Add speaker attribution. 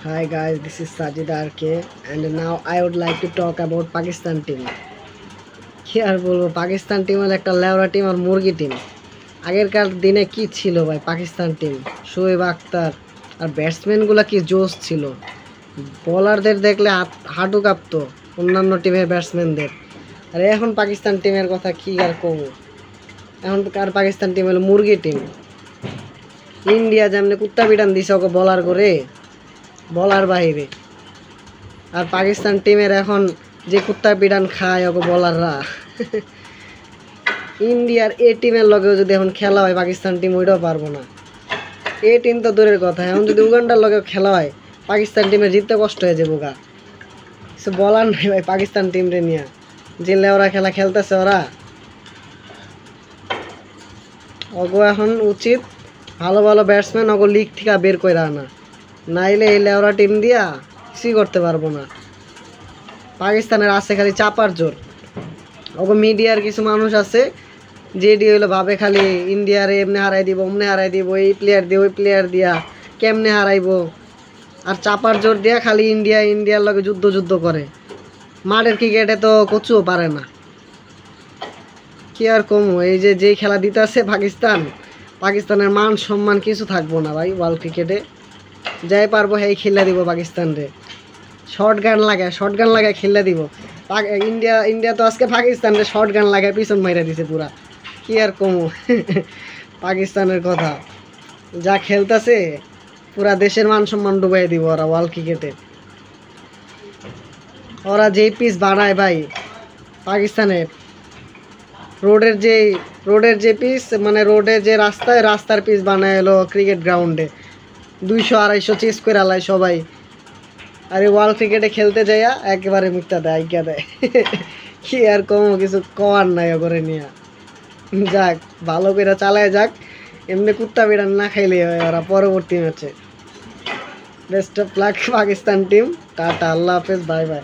Speaker 1: Hi guys, this is Sajid RK and now I would like to talk about Pakistan team. কি আর বলবো, Pakistan team হলো একটা লেওড়া team আর মুরগি টিম। আগেরকার দিনে কি ছিল ভাই পাকিস্তান টিম, শোয়েব আক্তার আর ব্যাটসম্যানগুলো কি জোশ ছিল। বোলারদের দেখলে হাঁটু কাঁপতো অন্যান্য টিমের ব্যাটসম্যানদের। আর এখন পাকিস্তান টিমের কথা কি আর কমু, এখনকার পাকিস্তান টিম হলো মুরগি টিম। ইন্ডিয়া যেমনি কুত্তা পিটান দিছে ওকে বলার করে, বলার বাইরে। আর পাকিস্তান টিমের এখন যে কুত্তা পিটান খায় ওকে বলাররা। ইন্ডিয়ার এ টিমের লগেও যদি এখন খেলা হয় পাকিস্তান টিম ওইটাও পারবো না। এ টিম তো দূরের কথা, এখন যদি উগান্ডার লগেও খেলা হয় পাকিস্তান টিমের জিততে কষ্ট হয়ে যাবো গা। কিছু বলার নাই ভাই পাকিস্তান টিমরে নিয়ে, যে লেওরা খেলা খেলতেছে ওরা। ওগো এখন উচিত ভালো ভালো ব্যাটসম্যান ওগো লিগ থেকে বের করে আনা, নাইলে এই লেওরা টিম দিয়া কিছুই করতে পারবো না। পাকিস্তানের আছে খালি চাপার জোর। ওগো মিডিয়ার কিছু মানুষ আছে যেডি হইলো ভাবে খালি ইন্ডিয়ারে এমনি হারাই দিব, অমনে হারাই দিব, এই প্লেয়ার দিয়ে ওই প্লেয়ার দিয়া কেমনে হারাইবো। আর চাপার জোর দিয়া খালি ইন্ডিয়ার লগে যুদ্ধ করে। মাঠের ক্রিকেটে তো কচুও পারে না। কি আর কম, এই যে খেলা দিতেছে পাকিস্তানের মান সম্মান কিছু থাকবো না ভাই। ওয়ার্ল্ড ক্রিকেটে যাই পারবো হ্যাঁ খেলে দিব পাকিস্তান রে। শর্ট গান লাগায় খেলে দিব। ইন্ডিয়া তো আজকে পাকিস্তান রে শর্ট গান লাগায় পিছন মাইরা দিছে পুরা। কি আর কমু পাকিস্তানের কথা, যা খেলতেছে পুরা দেশের মান সম্মান ডুবাই দিব ওরা ওয়ার্ল্ড ক্রিকেটে। ওরা যেই পিচ বানায় ভাই পাকিস্তানের, রোডের যে পিচ, মানে রোডের যে রাস্তার পিচ বানায় এলো ক্রিকেট গ্রাউন্ডে 200-250 চিজ করে আলায় সবাই। আর এই ওয়ার্ল্ড ক্রিকেটে খেলতে যাইয়া একেবারে মুক্তা দেয়, আজ্ঞা দেয়। কি আর কম, কিছু কওয়ার নাই করে নিয়ে। যাক ভালো করে চালায় যাক, এমনি কুত্তা বিড়ান না খাইলে হয় ওরা পরবর্তী ম্যাচে। Best of luck Pakistan team, tata, আল্লাহ হাফেজ, বাই বাই।